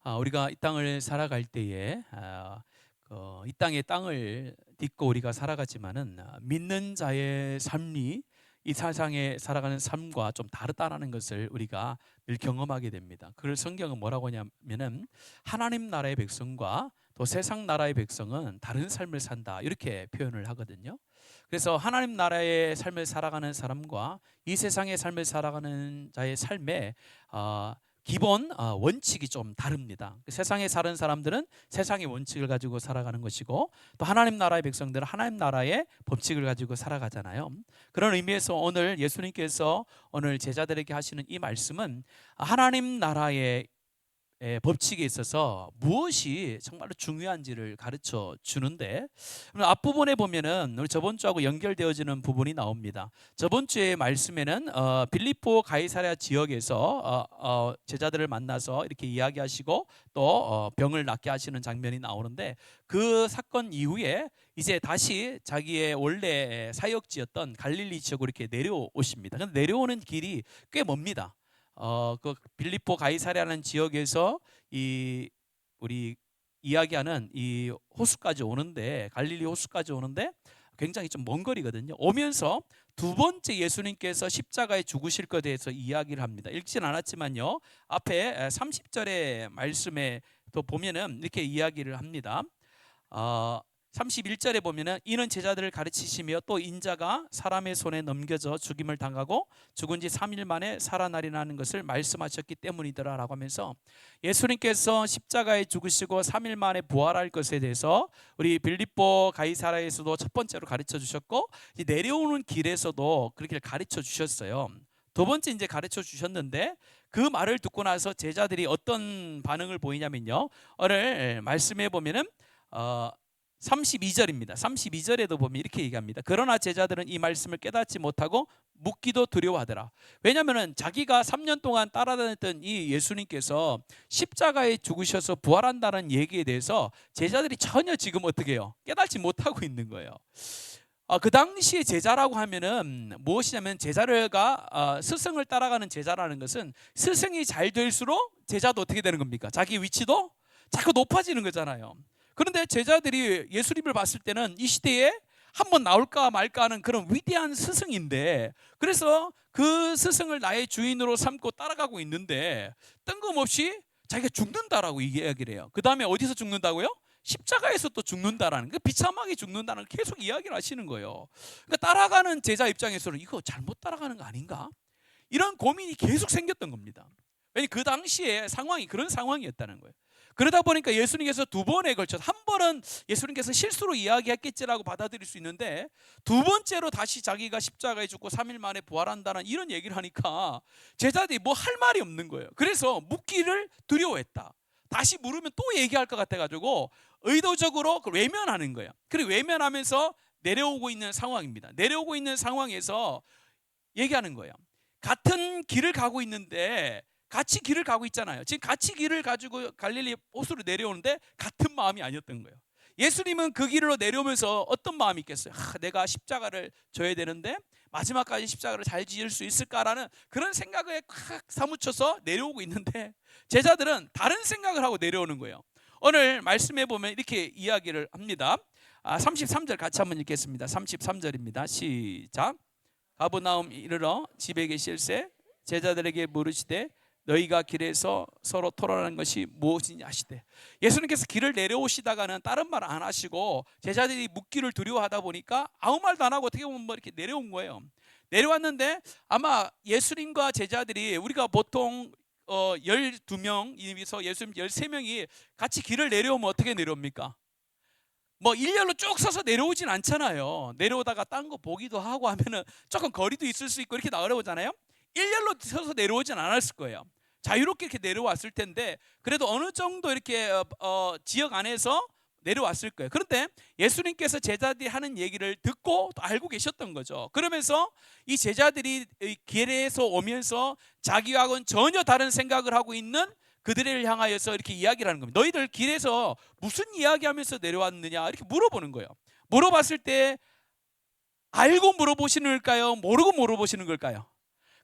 우리가 이 땅을 살아갈 때에 이 땅의 땅을 딛고 우리가 살아가지만은 믿는 자의 삶이 이 세상에 살아가는 삶과 좀 다르다라는 것을 우리가 늘 경험하게 됩니다. 그걸 성경은 뭐라고 하냐면은 하나님 나라의 백성과 또 세상 나라의 백성은 다른 삶을 산다 이렇게 표현을 하거든요. 그래서 하나님 나라의 삶을 살아가는 사람과 이 세상의 삶을 살아가는 자의 삶에 어, 기본 원칙이 좀 다릅니다. 세상에 사는 사람들은 세상의 원칙을 가지고 살아가는 것이고 또 하나님 나라의 백성들은 하나님 나라의 법칙을 가지고 살아가잖아요. 그런 의미에서 오늘 예수님께서 오늘 제자들에게 하시는 이 말씀은 하나님 나라의 법칙에 있어서 무엇이 정말로 중요한지를 가르쳐 주는데, 앞부분에 보면은 우리 저번 주하고 연결되어지는 부분이 나옵니다. 저번 주의 말씀에는 빌립보 가이사랴 지역에서 제자들을 만나서 이렇게 이야기하시고 또 병을 낫게 하시는 장면이 나오는데, 그 사건 이후에 이제 다시 자기의 원래 사역지였던 갈릴리 지역으로 이렇게 내려오십니다. 근데 내려오는 길이 꽤 멉니다. 그 빌립보 가이사랴라는 지역에서 이 우리 이야기하는 이 호수까지 오는데, 갈릴리 호수까지 오는데 굉장히 좀 먼 거리거든요. 오면서 두 번째 예수님께서 십자가에 죽으실 것에 대해서 이야기를 합니다. 읽진 않았지만요, 앞에 30절의 말씀에 또 보면은 이렇게 이야기를 합니다. 31절에 보면은 이는 제자들을 가르치시며 또 인자가 사람의 손에 넘겨져 죽임을 당하고 죽은 지 3일 만에 살아나리라는 것을 말씀하셨기 때문이더라라고 하면서 예수님께서 십자가에 죽으시고 3일 만에 부활할 것에 대해서 우리 빌립보 가이사라에서도 첫 번째로 가르쳐 주셨고, 내려오는 길에서도 그렇게 가르쳐 주셨어요. 두 번째 이제 가르쳐 주셨는데, 그 말을 듣고 나서 제자들이 어떤 반응을 보이냐면요, 오늘 말씀해 보면은 32절입니다. 32절에도 보면 이렇게 얘기합니다. 그러나 제자들은 이 말씀을 깨닫지 못하고 묻기도 두려워하더라. 왜냐하면 자기가 3년 동안 따라다녔던 이 예수님께서 십자가에 죽으셔서 부활한다는 얘기에 대해서 제자들이 전혀 지금 어떻게 해요? 깨닫지 못하고 있는 거예요. 그 당시에 제자라고 하면은 무엇이냐면, 제자가 스승을 따라가는 제자라는 것은 스승이 잘 될수록 제자도 어떻게 되는 겁니까? 자기 위치도 자꾸 높아지는 거잖아요. 그런데 제자들이 예수님을 봤을 때는 이 시대에 한번 나올까 말까 하는 그런 위대한 스승인데, 그래서 그 스승을 나의 주인으로 삼고 따라가고 있는데 뜬금없이 자기가 죽는다라고 이야기를 해요. 그 다음에 어디서 죽는다고요? 십자가에서 또 죽는다라는, 그 비참하게 죽는다는 계속 이야기를 하시는 거예요. 그러니까 따라가는 제자 입장에서는 이거 잘못 따라가는 거 아닌가? 이런 고민이 계속 생겼던 겁니다. 왜냐하면 그 당시에 상황이 그런 상황이었다는 거예요. 그러다 보니까 예수님께서 두 번에 걸쳐서, 한 번은 예수님께서 실수로 이야기했겠지라고 받아들일 수 있는데, 두 번째로 다시 자기가 십자가에 죽고 3일 만에 부활한다는 이런 얘기를 하니까 제자들이 뭐 할 말이 없는 거예요. 그래서 묻기를 두려워했다. 다시 물으면 또 얘기할 것 같아가지고 의도적으로 외면하는 거예요. 그리고 외면하면서 내려오고 있는 상황입니다. 내려오고 있는 상황에서 얘기하는 거예요. 같은 길을 가고 있는데, 같이 길을 가고 있잖아요. 지금 같이 길을 가지고 갈릴리 호수로 내려오는데 같은 마음이 아니었던 거예요. 예수님은 그 길로 내려오면서 어떤 마음이 있겠어요? 내가 십자가를 져야 되는데 마지막까지 십자가를 잘 지을 수 있을까라는 그런 생각에 콱 사무쳐서 내려오고 있는데, 제자들은 다른 생각을 하고 내려오는 거예요. 오늘 말씀해 보면 이렇게 이야기를 합니다. 33절 같이 한번 읽겠습니다. 33절입니다. 시작. 가버나움 이르러 집에 계실새 제자들에게 물으시되 너희가 길에서 서로 토론하는 것이 무엇이냐 하시되, 예수님께서 길을 내려오시다가는 다른 말 안 하시고 제자들이 묻기를 두려워하다 보니까 아무 말도 안 하고 어떻게 보면 뭐 이렇게 내려온 거예요. 내려왔는데 아마 예수님과 제자들이, 우리가 보통 12명이서 예수님 13명이 같이 길을 내려오면 어떻게 내려옵니까? 뭐 일렬로 쭉 서서 내려오진 않잖아요. 내려오다가 딴 거 보기도 하고 하면은 조금 거리도 있을 수 있고 이렇게 나오잖아요. 일렬로 서서 내려오진 않았을 거예요. 자유롭게 이렇게 내려왔을 텐데, 그래도 어느 정도 이렇게 지역 안에서 내려왔을 거예요. 그런데 예수님께서 제자들이 하는 얘기를 듣고 또 알고 계셨던 거죠. 그러면서 이 제자들이 길에서 오면서 자기와는 전혀 다른 생각을 하고 있는 그들을 향하여서 이렇게 이야기를 하는 겁니다. 너희들 길에서 무슨 이야기하면서 내려왔느냐 이렇게 물어보는 거예요. 물어봤을 때 알고 물어보시는 걸까요? 모르고 물어보시는 걸까요?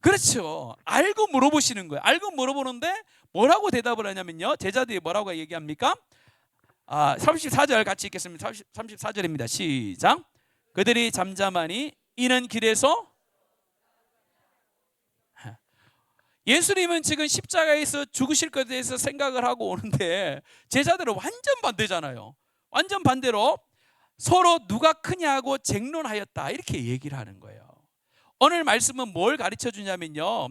그렇죠. 알고 물어보시는 거예요. 알고 물어보는데 뭐라고 대답을 하냐면요, 제자들이 뭐라고 얘기합니까? 34절 같이 읽겠습니다. 34절입니다. 시작. 그들이 잠잠하니 이는 길에서, 예수님은 지금 십자가에서 죽으실 것에 대해서 생각을 하고 오는데 제자들은 완전 반대잖아요. 완전 반대로 서로 누가 크냐고 쟁론하였다, 이렇게 얘기를 하는 거예요. 오늘 말씀은 뭘 가르쳐 주냐면요,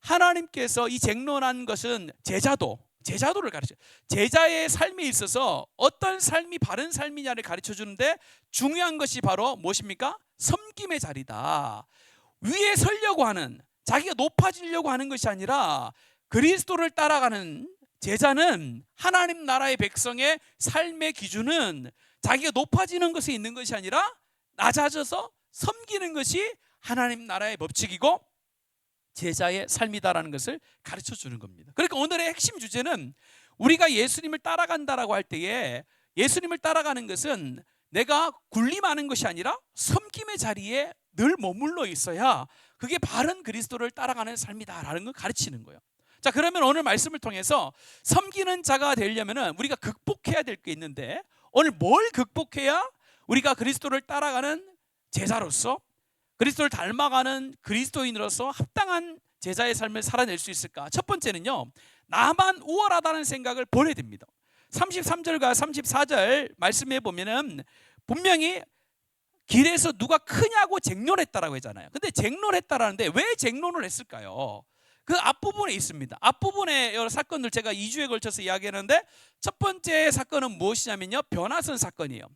하나님께서 이 쟁론한 것은 제자도를 가르쳐요. 제자의 삶에 있어서 어떤 삶이 바른 삶이냐를 가르쳐 주는데 중요한 것이 바로 무엇입니까? 섬김의 자리다. 위에 서려고 하는, 자기가 높아지려고 하는 것이 아니라 그리스도를 따라가는 제자는, 하나님 나라의 백성의 삶의 기준은 자기가 높아지는 것에 있는 것이 아니라 낮아져서 섬기는 것이 하나님 나라의 법칙이고 제자의 삶이다라는 것을 가르쳐 주는 겁니다. 그러니까 오늘의 핵심 주제는, 우리가 예수님을 따라간다라고 할 때에 예수님을 따라가는 것은 내가 군림하는 것이 아니라 섬김의 자리에 늘 머물러 있어야 그게 바른 그리스도를 따라가는 삶이다라는 걸 가르치는 거예요. 자, 그러면 오늘 말씀을 통해서 섬기는 자가 되려면 우리가 극복해야 될 게 있는데, 오늘 뭘 극복해야 우리가 그리스도를 따라가는 제자로서, 그리스도를 닮아가는 그리스도인으로서 합당한 제자의 삶을 살아낼 수 있을까? 첫 번째는요, 나만 우월하다는 생각을 버려야 됩니다. 33절과 34절 말씀해 보면은 분명히 길에서 누가 크냐고 쟁론했다라고 했잖아요. 근데 쟁론했다라는데 왜 쟁론을 했을까요? 그 앞부분에 있습니다. 앞부분에 여러 사건들 제가 2주에 걸쳐서 이야기하는데, 첫 번째 사건은 무엇이냐면요, 변화선 사건이에요.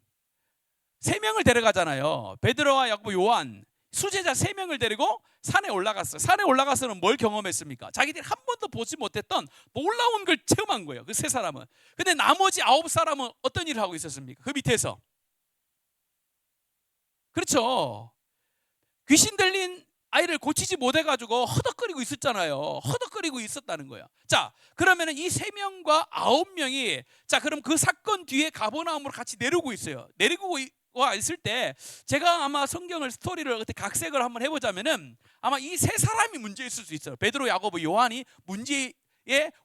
3명을 데려가잖아요. 베드로와 야고보, 요한, 수제자 3명을 데리고 산에 올라갔어요. 산에 올라가서는 뭘 경험했습니까? 자기들이 한 번도 보지 못했던 놀라운 걸 체험한 거예요, 그 3사람은. 근데 나머지 9사람은 어떤 일을 하고 있었습니까? 그 밑에서. 그렇죠. 귀신 들린 아이를 고치지 못해가지고 허덕거리고 있었잖아요. 허덕거리고 있었다는 거야. 자, 그러면은 이 3명과 9명이, 자, 그럼 그 사건 뒤에 가버나움으로 같이 내려오고 있어요. 내리고 와 있을 때, 제가 아마 성경을 스토리를 그때 각색을 한번 해보자면은 아마 이 3사람이 문제 있을 수 있어요. 베드로, 야고보, 요한이 문제의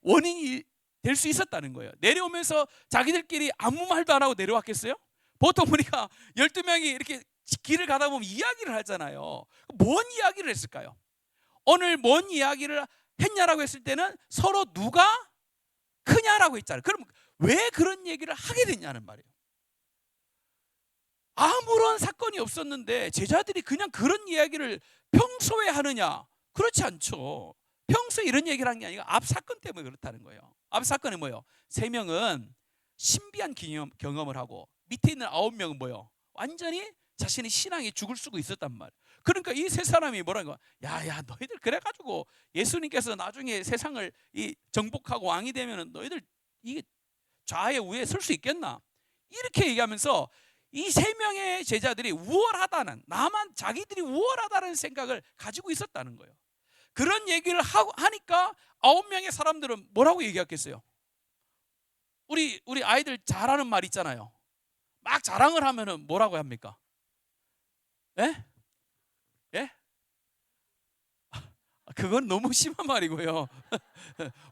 원인이 될 수 있었다는 거예요. 내려오면서 자기들끼리 아무 말도 안 하고 내려왔겠어요? 보통 우리가 12명이 이렇게 길을 가다 보면 이야기를 하잖아요. 뭔 이야기를 했을까요? 오늘 뭔 이야기를 했냐라고 했을 때는 서로 누가 크냐라고 했잖아요. 그럼 왜 그런 얘기를 하게 됐냐는 말이에요. 아무런 사건이 없었는데 제자들이 그냥 그런 이야기를 평소에 하느냐? 그렇지 않죠. 평소에 이런 얘기를 한 게 아니라 앞 사건 때문에 그렇다는 거예요. 앞 사건이 뭐예요? 3명은 신비한 경험을 하고 밑에 있는 9명은 뭐예요? 완전히 자신의 신앙이 죽을 수가 있었단 말이에요. 그러니까 이 3사람이 뭐라는 거야? 야야, 너희들 그래가지고 예수님께서 나중에 세상을 정복하고 왕이 되면 너희들 이게 좌에 우에 설 수 있겠나? 이렇게 얘기하면서 이 3명의 제자들이 우월하다는, 나만 자기들이 우월하다는 생각을 가지고 있었다는 거예요. 그런 얘기를 하니까 9명의 사람들은 뭐라고 얘기했겠어요? 우리 아이들 잘하는 말 있잖아요. 막 자랑을 하면은 뭐라고 합니까? 예? 예? 그건 너무 심한 말이고요.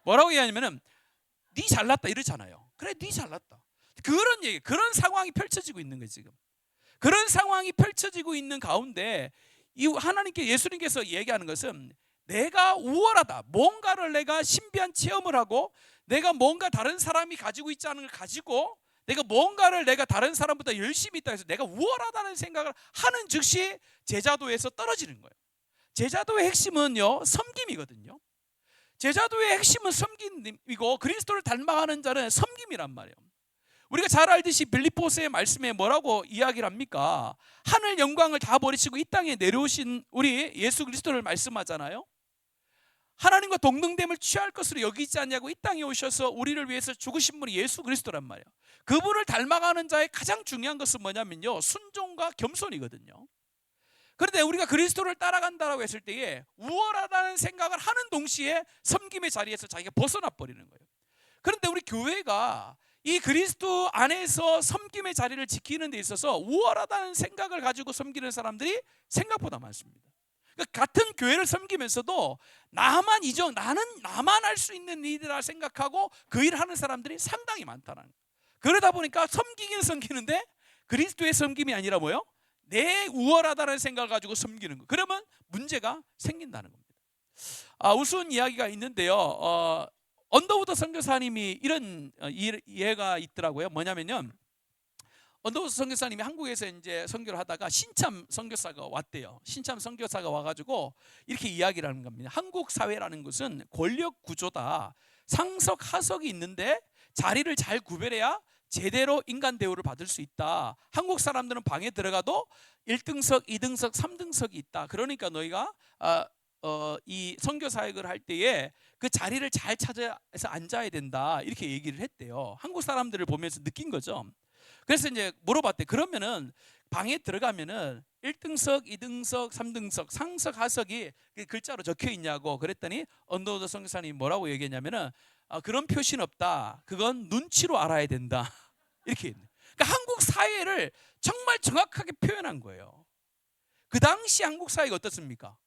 뭐라고 얘기하냐면은 네 잘났다 이러잖아요. 그래, 네 잘났다. 그런 얘기, 그런 상황이 펼쳐지고 있는 거예요, 지금. 그런 상황이 펼쳐지고 있는 가운데 이 하나님께, 예수님께서 얘기하는 것은 내가 우월하다, 뭔가를 내가 신비한 체험을 하고 내가 뭔가 다른 사람이 가지고 있지 않은 걸 가지고 내가 뭔가를 내가 다른 사람보다 열심히 있다 해서 내가 우월하다는 생각을 하는 즉시 제자도에서 떨어지는 거예요. 제자도의 핵심은요, 섬김이거든요. 제자도의 핵심은 섬김이고 그리스도를 닮아가는 자는 섬김이란 말이에요. 우리가 잘 알듯이 빌립보서의 말씀에 뭐라고 이야기를 합니까? 하늘 영광을 다 버리시고 이 땅에 내려오신 우리 예수 그리스도를 말씀하잖아요. 하나님과 동등됨을 취할 것으로 여기지 않냐고 이 땅에 오셔서 우리를 위해서 죽으신 분이 예수 그리스도란 말이에요. 그분을 닮아가는 자의 가장 중요한 것은 뭐냐면요, 순종과 겸손이거든요. 그런데 우리가 그리스도를 따라간다라고 했을 때에 우월하다는 생각을 하는 동시에 섬김의 자리에서 자기가 벗어나 버리는 거예요. 그런데 우리 교회가 이 그리스도 안에서 섬김의 자리를 지키는 데 있어서 우월하다는 생각을 가지고 섬기는 사람들이 생각보다 많습니다. 그러니까 같은 교회를 섬기면서도 나는 나만 할 수 있는 일이라 생각하고 그 일을 하는 사람들이 상당히 많다는 거예요. 그러다 보니까 섬기긴 섬기는데 그리스도의 섬김이 아니라 뭐요? 내 우월하다는 생각을 가지고 섬기는 거. 그러면 문제가 생긴다는 겁니다. 우스운 이야기가 있는데요. 언더우드 선교사님이 이런 예가 있더라고요. 뭐냐면요, 언더우드 선교사님이 한국에서 이제 선교를 하다가 신참 선교사가 왔대요. 신참 선교사가 와가지고 이렇게 이야기를 하는 겁니다. 한국 사회라는 것은 권력 구조다. 상석 하석이 있는데 자리를 잘 구별해야 제대로 인간 대우를 받을 수 있다. 한국 사람들은 방에 들어가도 1등석, 2등석, 3등석이 있다. 그러니까 너희가 이 선교 사역을 할 때에 그 자리를 잘 찾아서 앉아야 된다. 이렇게 얘기를 했대요. 한국 사람들을 보면서 느낀 거죠. 그래서 이제 물어봤대. 그러면은 방에 들어가면은 1등석, 2등석, 3등석, 상석, 하석이 글자로 적혀 있냐고 그랬더니 언더우드 선교사님이 뭐라고 얘기했냐면은 그런 표시는 없다. 그건 눈치로 알아야 된다. 이렇게 했네. 그러니까 한국 사회를 정말 정확하게 표현한 거예요. 그 당시 한국 사회가 어떻습니까?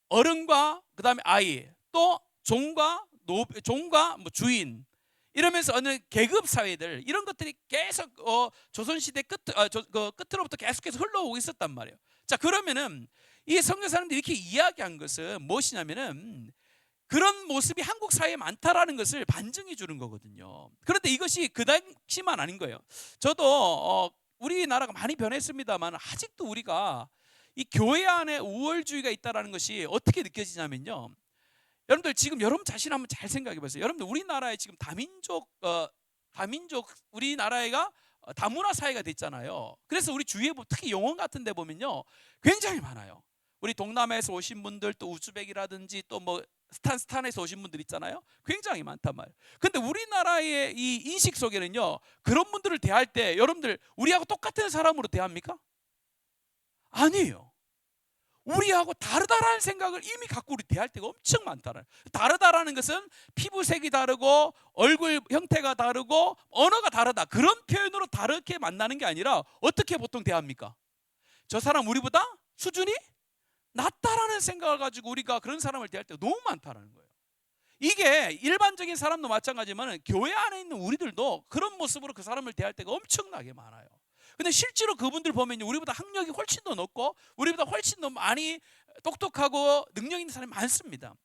어른과 그 다음에 아이, 또 종과 뭐 주인, 이러면서 어느 계급 사회들, 이런 것들이 계속 조선시대 끝으로부터 계속해서 흘러오고 있었단 말이에요. 자, 그러면은 이 선교사님들이 이렇게 이야기한 것은 무엇이냐면은 그런 모습이 한국 사회에 많다라는 것을 반증해 주는 거거든요. 그런데 이것이 그 당시만 아닌 거예요. 저도 우리나라가 많이 변했습니다만 아직도 우리가 이 교회 안에 우월주의가 있다라는 것이 어떻게 느껴지냐면요, 여러분들 지금 여러분 자신 한번 잘 생각해 보세요. 여러분들 우리나라에 지금 다민족 우리나라가 다문화 사회가 됐잖아요. 그래서 우리 주위에 특히 영원 같은 데 보면요 굉장히 많아요. 우리 동남아에서 오신 분들, 또 우즈벡이라든지 또 뭐 스탄에서 오신 분들 있잖아요. 굉장히 많단 말이에요. 근데 우리나라의 이 인식 속에는요, 그런 분들을 대할 때 여러분들 우리하고 똑같은 사람으로 대합니까? 아니에요. 우리하고 다르다라는 생각을 이미 갖고 우리 대할 때가 엄청 많다는. 다르다라는 것은 피부색이 다르고 얼굴 형태가 다르고 언어가 다르다, 그런 표현으로 다르게 만나는 게 아니라 어떻게 보통 대합니까? 저 사람 우리보다 수준이 낮다라는 생각을 가지고 우리가 그런 사람을 대할 때가 너무 많다는 거예요. 이게 일반적인 사람도 마찬가지지만 교회 안에 있는 우리들도 그런 모습으로 그 사람을 대할 때가 엄청나게 많아요. 근데 실제로 그분들 보면 우리보다 학력이 훨씬 더 높고 우리보다 훨씬 더 많이 똑똑하고 능력 있는 사람이 많습니다.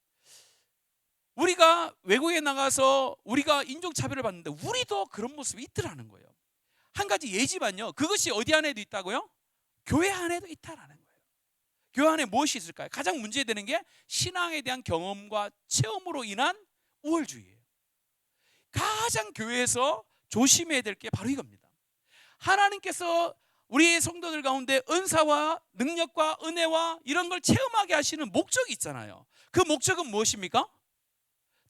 우리가 외국에 나가서 우리가 인종차별을 받는데 우리도 그런 모습이 있더라는 거예요. 한 가지 예지만요, 그것이 어디 안에도 있다고요? 교회 안에도 있다라는 거예요. 교회 안에 무엇이 있을까요? 가장 문제되는 게 신앙에 대한 경험과 체험으로 인한 우월주의예요. 가장 교회에서 조심해야 될 게 바로 이겁니다. 하나님께서 우리의 성도들 가운데 은사와 능력과 은혜와 이런 걸 체험하게 하시는 목적이 있잖아요. 그 목적은 무엇입니까?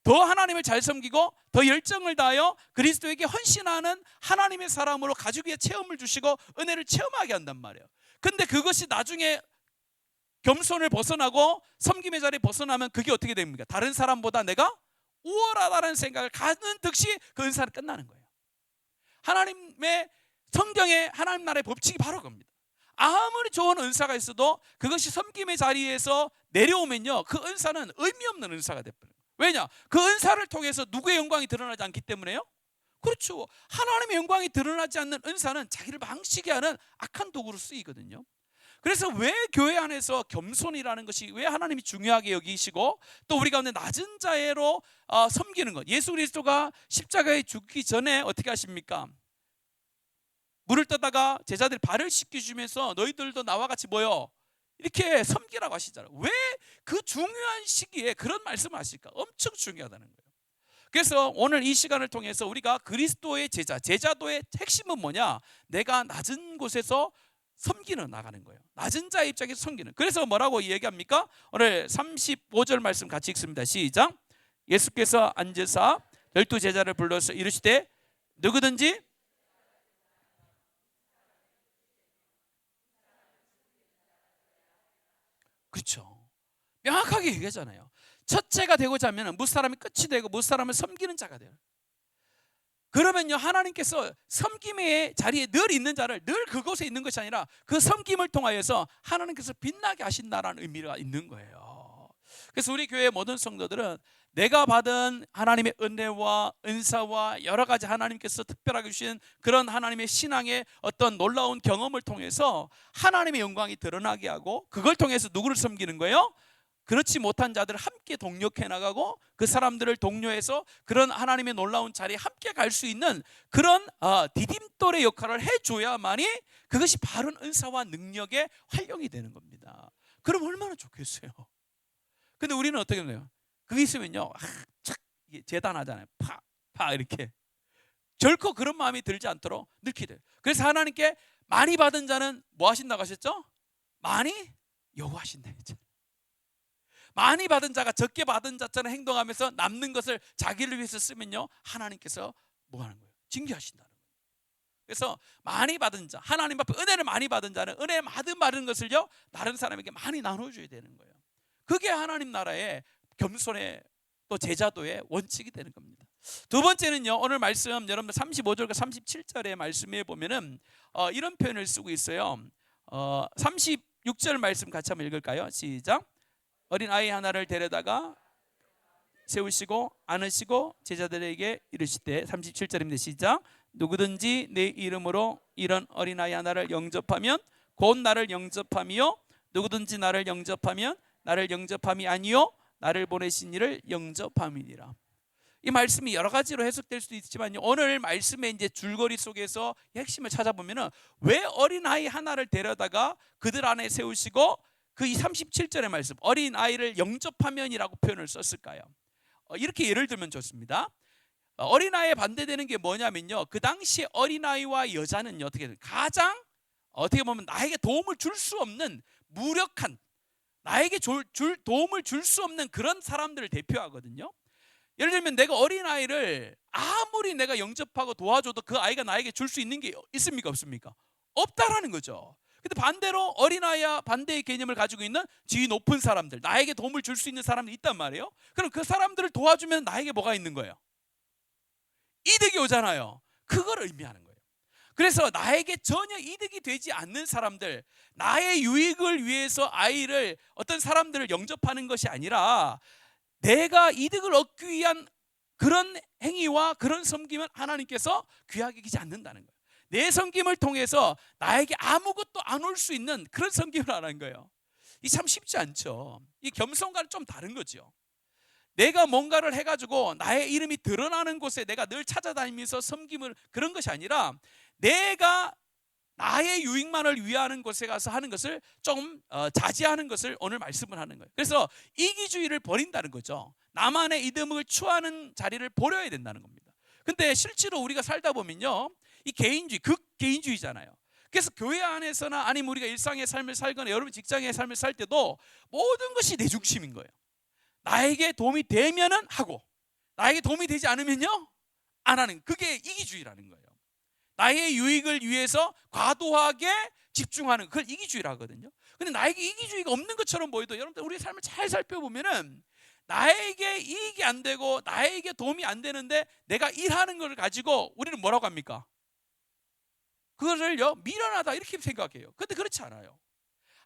더 하나님을 잘 섬기고 더 열정을 다하여 그리스도에게 헌신하는 하나님의 사람으로 가지고 위해 체험을 주시고 은혜를 체험하게 한단 말이에요. 근데 그것이 나중에 겸손을 벗어나고 섬김의 자리에 벗어나면 그게 어떻게 됩니까? 다른 사람보다 내가 우월하다는 생각을 가는 듯이 그 은사는 끝나는 거예요. 하나님의 성경의 하나님 나라의 법칙이 바로 그겁니다. 아무리 좋은 은사가 있어도 그것이 섬김의 자리에서 내려오면요, 그 은사는 의미 없는 은사가 되버려요. 왜냐? 그 은사를 통해서 누구의 영광이 드러나지 않기 때문에요. 그렇죠. 하나님의 영광이 드러나지 않는 은사는 자기를 망치게 하는 악한 도구로 쓰이거든요. 그래서 왜 교회 안에서 겸손이라는 것이 왜 하나님이 중요하게 여기시고 또 우리 가운데 낮은 자애로 섬기는 것, 예수 그리스도가 십자가에 죽기 전에 어떻게 하십니까? 물을 떠다가 제자들 발을 씻겨주면서 너희들도 나와 같이 모여 이렇게 섬기라고 하시잖아요. 왜 그 중요한 시기에 그런 말씀을 하실까? 엄청 중요하다는 거예요. 그래서 오늘 이 시간을 통해서 우리가 그리스도의 제자도의 핵심은 뭐냐? 내가 낮은 곳에서 섬기는 나가는 거예요. 낮은 자의 입장에서 섬기는. 그래서 뭐라고 얘기합니까? 오늘 35절 말씀 같이 읽습니다. 시작. 예수께서 앉으사 12 제자를 불러서 이르시되 누구든지 그렇죠. 명확하게 얘기하잖아요. 첫째가 되고자 하면 무사람이 끝이 되고 무사람을 섬기는 자가 돼요. 그러면요, 하나님께서 섬김의 자리에 늘 있는 자를 늘 그곳에 있는 것이 아니라 그 섬김을 통하여서 하나님께서 빛나게 하신다라는 의미가 있는 거예요. 그래서 우리 교회 모든 성도들은 내가 받은 하나님의 은혜와 은사와 여러 가지 하나님께서 특별하게 주신 그런 하나님의 신앙의 어떤 놀라운 경험을 통해서 하나님의 영광이 드러나게 하고, 그걸 통해서 누구를 섬기는 거예요? 그렇지 못한 자들을 함께 동력해 나가고 그 사람들을 독려해서 그런 하나님의 놀라운 자리에 함께 갈 수 있는 그런 디딤돌의 역할을 해줘야만이 그것이 바른 은사와 능력의 활용이 되는 겁니다. 그럼 얼마나 좋겠어요. 근데 우리는 어떻게 해요? 그게 있으면요, 착 재단하잖아요. 파 이렇게. 결코 그런 마음이 들지 않도록 넣게 돼요. 그래서 하나님께 많이 받은 자는 뭐 하신다고 하셨죠? 많이 요구하신다 했죠. 많이 받은 자가 적게 받은 자처럼 행동하면서 남는 것을 자기를 위해서 쓰면요, 하나님께서 뭐 하는 거예요? 징계하신다는 거예요. 그래서 많이 받은 자, 하나님 앞에 은혜를 많이 받은 자는 은혜 받은 것을요, 다른 사람에게 많이 나눠줘야 되는 거예요. 그게 하나님 나라의 겸손의 또 제자도의 원칙이 되는 겁니다. 두 번째는요, 오늘 말씀 여러분들 35절과 37절의 말씀에 보면은 이런 표현을 쓰고 있어요. 36절 말씀 같이 한번 읽을까요? 시작. 어린 아이 하나를 데려다가 세우시고 안으시고 제자들에게 이르시되, 37절입니다. 시작. 누구든지 내 이름으로 이런 어린 아이 하나를 영접하면 곧 나를 영접함이요, 누구든지 나를 영접하면 나를 영접함이 아니요 나를 보내신 이를 영접함이니라. 이 말씀이 여러 가지로 해석될 수도 있지만 오늘 말씀의 이제 줄거리 속에서 핵심을 찾아보면은 왜 어린 아이 하나를 데려다가 그들 안에 세우시고 그 37절의 말씀 어린 아이를 영접하면이라고 표현을 썼을까요? 이렇게 예를 들면 좋습니다. 어린아이에 반대되는 게 뭐냐면요, 그 당시에 어린아이와 여자는요, 가장 어떻게 보면 나에게 도움을 줄 수 없는 무력한, 나에게 도움을 줄 수 없는 그런 사람들을 대표하거든요. 예를 들면 내가 어린아이를 아무리 내가 영접하고 도와줘도 그 아이가 나에게 줄 수 있는 게 있습니까, 없습니까? 없다라는 거죠. 근데 반대로 어린아이와 반대의 개념을 가지고 있는 지위 높은 사람들, 나에게 도움을 줄 수 있는 사람들이 있단 말이에요. 그럼 그 사람들을 도와주면 나에게 뭐가 있는 거예요? 이득이 오잖아요. 그걸 의미하는 거예요. 그래서 나에게 전혀 이득이 되지 않는 사람들, 나의 유익을 위해서 아이를, 어떤 사람들을 영접하는 것이 아니라 내가 이득을 얻기 위한 그런 행위와 그런 섬김은 하나님께서 귀하게 여기지 않는다는 거예요. 내 섬김을 통해서 나에게 아무것도 안 올 수 있는 그런 섬김을 하는 거예요. 이 참 쉽지 않죠. 이 겸손과는 좀 다른 거죠. 내가 뭔가를 해가지고 나의 이름이 드러나는 곳에 내가 늘 찾아다니면서 섬김을, 그런 것이 아니라 내가 나의 유익만을 위하는 곳에 가서 하는 것을 좀 자제하는 것을 오늘 말씀을 하는 거예요. 그래서 이기주의를 버린다는 거죠. 나만의 이득을 추구하는 자리를 버려야 된다는 겁니다. 근데 실제로 우리가 살다 보면요, 이 개인주의, 극개인주의잖아요. 그래서 교회 안에서나 아니면 우리가 일상의 삶을 살거나 여러분 직장의 삶을 살 때도 모든 것이 내 중심인 거예요. 나에게 도움이 되면은 하고, 나에게 도움이 되지 않으면요 안 하는, 그게 이기주의라는 거예요. 나의 유익을 위해서 과도하게 집중하는, 그걸 이기주의라 하거든요. 근데 나에게 이기주의가 없는 것처럼 보여도 여러분들 우리의 삶을 잘 살펴보면은 나에게 이익이 안 되고 나에게 도움이 안 되는데 내가 일하는 걸 가지고 우리는 뭐라고 합니까? 그거를요 미련하다 이렇게 생각해요. 근데 그렇지 않아요.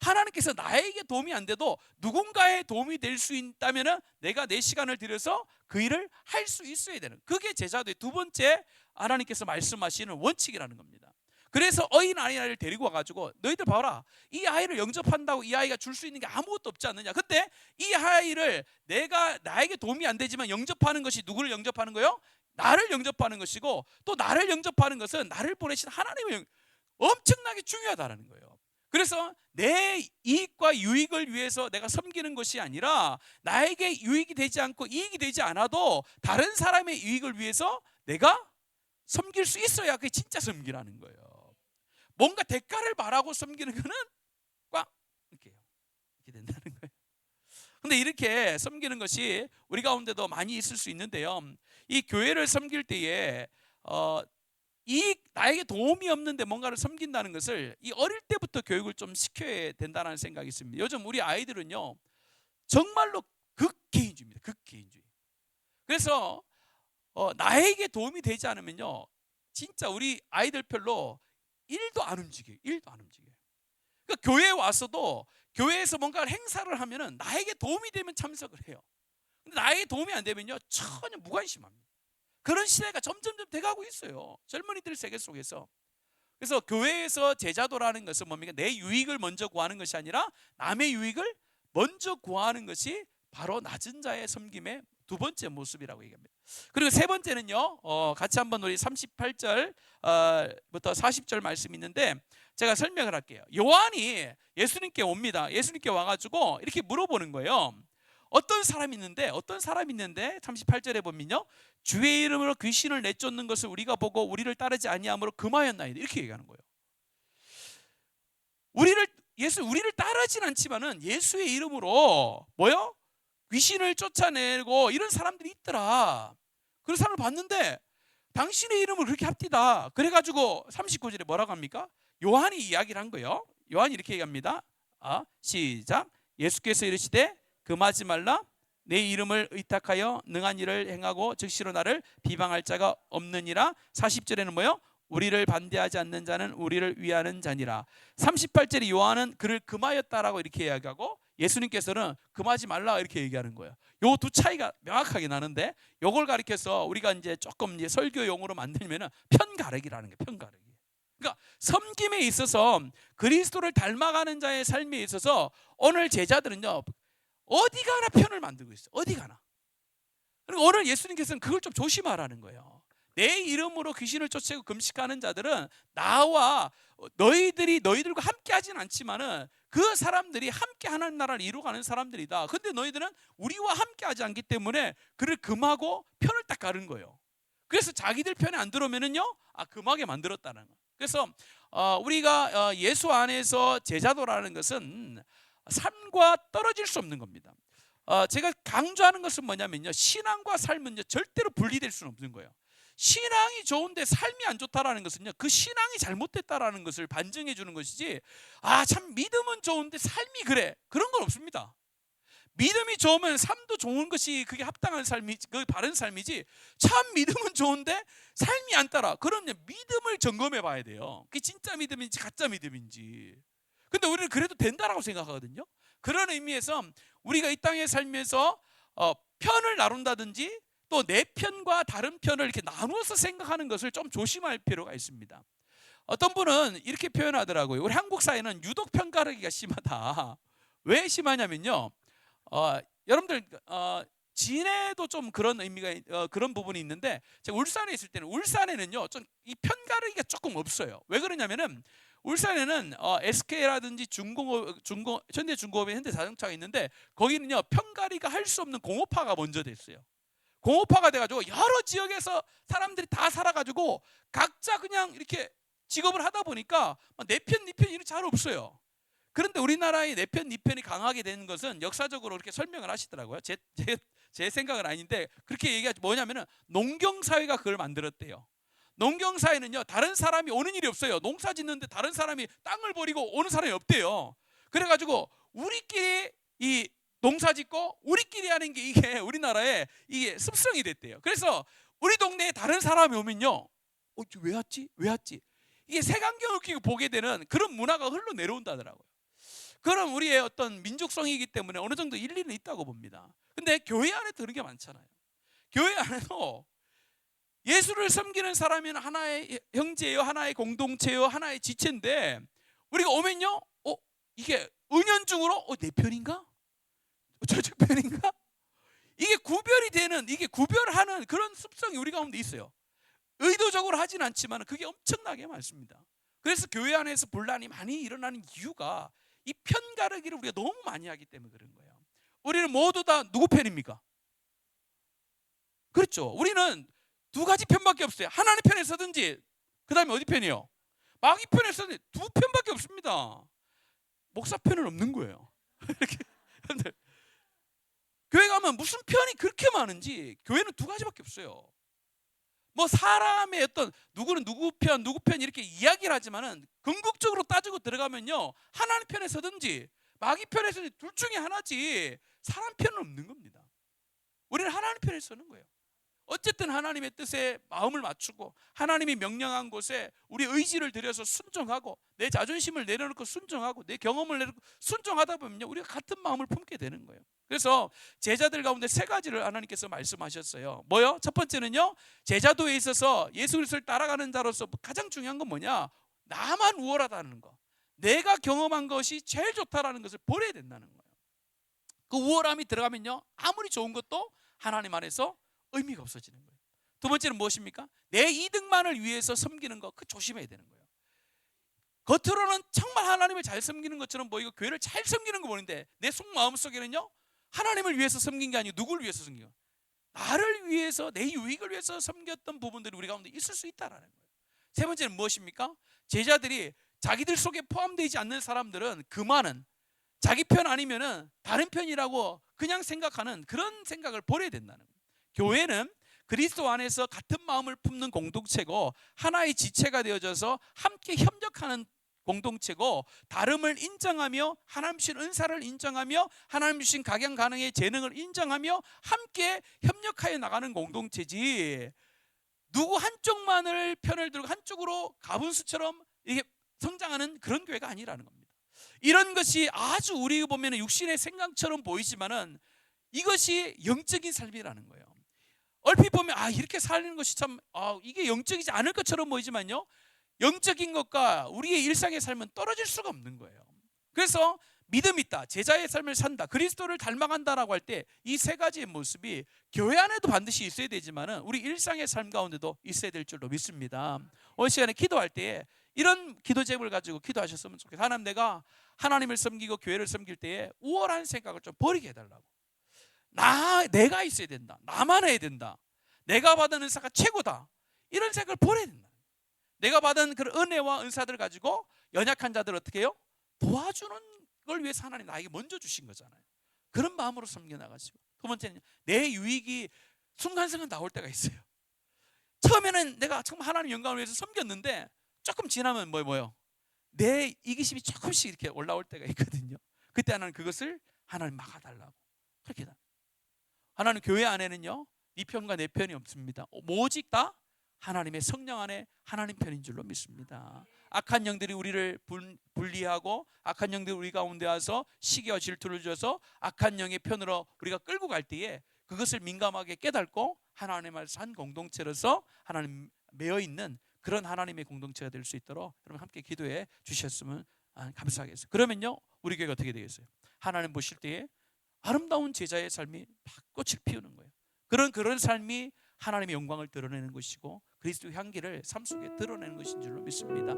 하나님께서 나에게 도움이 안 돼도 누군가의 도움이 될 수 있다면 내가 내 시간을 들여서 그 일을 할 수 있어야 되는, 그게 제자도의 두 번째 하나님께서 말씀하시는 원칙이라는 겁니다. 그래서 어린 아이를 데리고 와가지고 너희들 봐라, 이 아이를 영접한다고 이 아이가 줄 수 있는 게 아무것도 없지 않느냐. 근데 이 아이를 내가 나에게 도움이 안 되지만 영접하는 것이 누구를 영접하는 거예요? 나를 영접하는 것이고, 또 나를 영접하는 것은 나를 보내신 하나님을 엄청나게 중요하다는 거예요. 그래서 내 이익과 유익을 위해서 내가 섬기는 것이 아니라 나에게 유익이 되지 않고 이익이 되지 않아도 다른 사람의 유익을 위해서 내가 섬길 수 있어야 그게 진짜 섬기라는 거예요. 뭔가 대가를 바라고 섬기는 거는 꽉 이렇게 된다는 거예요. 근데 이렇게 섬기는 것이 우리 가운데도 많이 있을 수 있는데요, 이 교회를 섬길 때에 나에게 도움이 없는데 뭔가를 섬긴다는 것을 이 어릴 때부터 교육을 좀 시켜야 된다는 생각이 있습니다. 요즘 우리 아이들은요 정말로 극개인주의입니다. 극개인주의. 그래서 나에게 도움이 되지 않으면요, 진짜 우리 아이들 별로 1도 안 움직여요. 1도 안 움직여요. 그러니까 교회에 와서도 교회에서 뭔가 행사를 하면은 나에게 도움이 되면 참석을 해요. 근데 나에게 도움이 안 되면요, 전혀 무관심합니다. 그런 시대가 점점점 돼가고 있어요. 젊은이들 세계 속에서. 그래서 교회에서 제자도라는 것은 뭡니까? 내 유익을 먼저 구하는 것이 아니라 남의 유익을 먼저 구하는 것이 바로 낮은 자의 섬김의 두 번째 모습이라고 얘기합니다. 그리고 세 번째는요, 같이 한번 우리 38절부터 40절 말씀이 있는데 제가 설명을 할게요. 요한이 예수님께 옵니다. 예수님께 와가지고 이렇게 물어보는 거예요. 어떤 사람이 있는데 38절에 보면요, 주의 이름으로 귀신을 내쫓는 것을 우리가 보고 우리를 따르지 아니함으로 금하였나이다, 이렇게 얘기하는 거예요. 우리를 따르진 않지만은 예수의 이름으로 뭐요? 귀신을 쫓아내고 이런 사람들이 있더라. 그런 사람을 봤는데 당신의 이름을 그렇게 합디다. 그래가지고 39절에 뭐라고 합니까? 요한이 이야기를 한 거예요. 요한이 이렇게 얘기합니다. 시작. 예수께서 이르시되 금하지 말라. 내 이름을 의탁하여 능한 일을 행하고 즉시로 나를 비방할 자가 없느니라. 40절에는 뭐요? 우리를 반대하지 않는 자는 우리를 위하는 자니라. 38절에 요한은 그를 금하였다라고 이렇게 이야기하고 예수님께서는 금하지 말라 이렇게 얘기하는 거예요. 요 두 차이가 명확하게 나는데 요걸 가리켜서 우리가 이제 조금 이제 설교용으로 만들면은 편가르기라는 거예요. 편가르기. 그러니까 섬김에 있어서 그리스도를 닮아가는 자의 삶에 있어서 오늘 제자들은요, 어디 가나 편을 만들고 있어요. 어디 가나. 그리고 오늘 예수님께서는 그걸 좀 조심하라는 거예요. 내 이름으로 귀신을 쫓아내고 금식하는 자들은 나와 너희들과 함께 하진 않지만은 그 사람들이 함께 하나님 나라를 이루어가는 사람들이다. 근데 너희들은 우리와 함께 하지 않기 때문에 그를 금하고 편을 딱 가른 거예요. 그래서 자기들 편에 안 들어오면은요, 금하게 만들었다는 거예요. 그래서 우리가 예수 안에서 제자도라는 것은 삶과 떨어질 수 없는 겁니다. 제가 강조하는 것은 뭐냐면요, 신앙과 삶은 절대로 분리될 수는 없는 거예요. 신앙이 좋은데 삶이 안 좋다라는 것은요, 그 신앙이 잘못됐다라는 것을 반증해 주는 것이지, 참 믿음은 좋은데 삶이 그래, 그런 건 없습니다. 믿음이 좋으면 삶도 좋은 것이 그게 합당한 삶이, 그 바른 삶이지, 참 믿음은 좋은데 삶이 안 따라, 그러면 믿음을 점검해 봐야 돼요. 그게 진짜 믿음인지 가짜 믿음인지. 근데 우리는 그래도 된다라고 생각하거든요. 그런 의미에서 우리가 이 땅에 살면서 편을 나눈다든지 또 내 편과 다른 편을 이렇게 나누어서 생각하는 것을 좀 조심할 필요가 있습니다. 어떤 분은 이렇게 표현하더라고요. 우리 한국 사회는 유독 편가르기가 심하다. 왜 심하냐면요, 여러분들 진해도 좀 그런 의미가 그런 부분이 있는데, 제가 울산에 있을 때는 울산에는요 좀 이 편가르기가 조금 없어요. 왜 그러냐면은 울산에는 SK라든지 현대중공업이 현대자동차가 있는데 거기는요 편가르기가 할 수 없는 공업화가 먼저 됐어요. 공업화가 돼가지고 여러 지역에서 사람들이 다 살아가지고 각자 그냥 이렇게 직업을 하다 보니까 내 편, 네 편이 잘 없어요. 그런데 우리나라의 내 편, 네 편이 강하게 되는 것은 역사적으로 그렇게 설명을 하시더라고요. 제 생각은 아닌데 그렇게 얘기하지, 뭐냐면은 농경사회가 그걸 만들었대요. 농경사회는요, 다른 사람이 오는 일이 없어요. 농사 짓는데 다른 사람이 땅을 버리고 오는 사람이 없대요. 그래가지고 우리끼리 이 농사 짓고 우리끼리 하는 게 이게 우리나라에 이게 습성이 됐대요. 그래서 우리 동네에 다른 사람이 오면요, 왜 왔지? 왜 왔지? 이게 색안경을 끼고 보게 되는 그런 문화가 흘러내려온다더라고요. 그런 우리의 어떤 민족성이기 때문에 어느 정도 일리는 있다고 봅니다. 근데 교회 안에 그런 게 많잖아요. 교회 안에도 예수를 섬기는 사람은 하나의 형제예요, 하나의 공동체예요, 하나의 지체인데 우리가 오면요, 이게 은연중으로 내 편인가? 저쪽 편인가? 이게 구별이 되는, 이게 구별하는 그런 습성이 우리 가운데 있어요. 의도적으로 하진 않지만 그게 엄청나게 많습니다. 그래서 교회 안에서 분란이 많이 일어나는 이유가 이 편가르기를 우리가 너무 많이 하기 때문에 그런 거예요. 우리는 모두 다 누구 편입니까? 그렇죠. 우리는 두 가지 편밖에 없어요. 하나님 편에 서든지, 그 다음에 어디 편이요? 마귀 편에 서든지 두 편밖에 없습니다. 목사 편은 없는 거예요. 이렇게 여러분들, 교회 가면 무슨 편이 그렇게 많은지, 교회는 두 가지밖에 없어요. 뭐 사람의 어떤 누구는 누구 편 이렇게 이야기를 하지만은 궁극적으로 따지고 들어가면요, 하나님 편에 서든지 마귀 편에 서든지 둘 중에 하나지 사람 편은 없는 겁니다. 우리는 하나님 편에 서는 거예요. 어쨌든 하나님의 뜻에 마음을 맞추고 하나님이 명령한 곳에 우리 의지를 들여서 순종하고 내 자존심을 내려놓고 순종하고 내 경험을 내려놓고 순종하다 보면요, 우리가 같은 마음을 품게 되는 거예요. 그래서 제자들 가운데 세 가지를 하나님께서 말씀하셨어요. 뭐요? 첫 번째는요, 제자도에 있어서 예수 그리스도를 따라가는 자로서 가장 중요한 건 뭐냐? 나만 우월하다는 거, 내가 경험한 것이 제일 좋다라는 것을 버려야 된다는 거예요. 그 우월함이 들어가면요, 아무리 좋은 것도 하나님 안에서 의미가 없어지는 거예요. 두 번째는 무엇입니까? 내 이득만을 위해서 섬기는 거, 그 조심해야 되는 거예요. 겉으로는 정말 하나님을 잘 섬기는 것처럼 보이고 교회를 잘 섬기는 거 보는데 내 속마음 속에는요, 하나님을 위해서 섬긴 게 아니고 누구를 위해서 섬긴 거예요? 나를 위해서, 내 유익을 위해서 섬겼던 부분들이 우리 가운데 있을 수 있다라는 거예요. 세 번째는 무엇입니까? 제자들이 자기들 속에 포함되지 않는 사람들은 그 많은 자기 편 아니면은 다른 편이라고 그냥 생각하는 그런 생각을 버려야 된다는 거예요. 교회는 그리스도 안에서 같은 마음을 품는 공동체고 하나의 지체가 되어져서 함께 협력하는 공동체고, 다름을 인정하며 하나님 주신 은사를 인정하며 하나님 주신 각양 가능의 재능을 인정하며 함께 협력하여 나가는 공동체지, 누구 한쪽만을 편을 들고 한쪽으로 가분수처럼 이게 성장하는 그런 교회가 아니라는 겁니다. 이런 것이 아주 우리 보면 육신의 생각처럼 보이지만은 이것이 영적인 삶이라는 거예요. 얼핏 보면 이렇게 사는 것이 참 이게 영적이지 않을 것처럼 보이지만요, 영적인 것과 우리의 일상의 삶은 떨어질 수가 없는 거예요. 그래서 믿음 있다, 제자의 삶을 산다, 그리스도를 닮아간다라고 할 때 이 세 가지의 모습이 교회 안에도 반드시 있어야 되지만은 우리 일상의 삶 가운데도 있어야 될 줄로 믿습니다. 오늘 시간에 기도할 때에 이런 기도 제목을 가지고 기도하셨으면 좋겠어요. 하나님, 내가 하나님을 섬기고 교회를 섬길 때에 우월한 생각을 좀 버리게 해달라고. 내가 있어야 된다, 나만 해야 된다, 내가 받은 은사가 최고다, 이런 생각을 버려야 된다. 내가 받은 그 은혜와 은사들을 가지고 연약한 자들을 어떻게 해요? 도와주는 걸 위해서 하나님 나에게 먼저 주신 거잖아요. 그런 마음으로 섬겨나가시고, 두 번째는 내 유익이 순간순간 나올 때가 있어요. 처음에는 내가 정말 하나님 영광을 위해서 섬겼는데 조금 지나면 뭐예요? 내 이기심이 조금씩 이렇게 올라올 때가 있거든요. 그때 하나님 그것을 하나님 막아달라고 그렇게 다. 하나님 교회 안에는요, 네 편과 내 편이 없습니다. 오직 다 하나님의 성령 안에 하나님 편인 줄로 믿습니다. 악한 영들이 우리를 분리하고 악한 영들이 우리 가운데 와서 시기와 질투를 줘서 악한 영의 편으로 우리가 끌고 갈 때에 그것을 민감하게 깨닫고 하나님 안에서 한 공동체로서 하나님 매여 있는 그런 하나님의 공동체가 될 수 있도록 여러분 함께 기도해 주셨으면 감사하겠어요. 그러면요, 우리 교회가 어떻게 되겠어요? 하나님 보실 때에 아름다운 제자의 삶이 막 꽃을 피우는 거예요. 그런 삶이 하나님의 영광을 드러내는 것이고 그리스도의 향기를 삶 속에 드러내는 것인 줄로 믿습니다.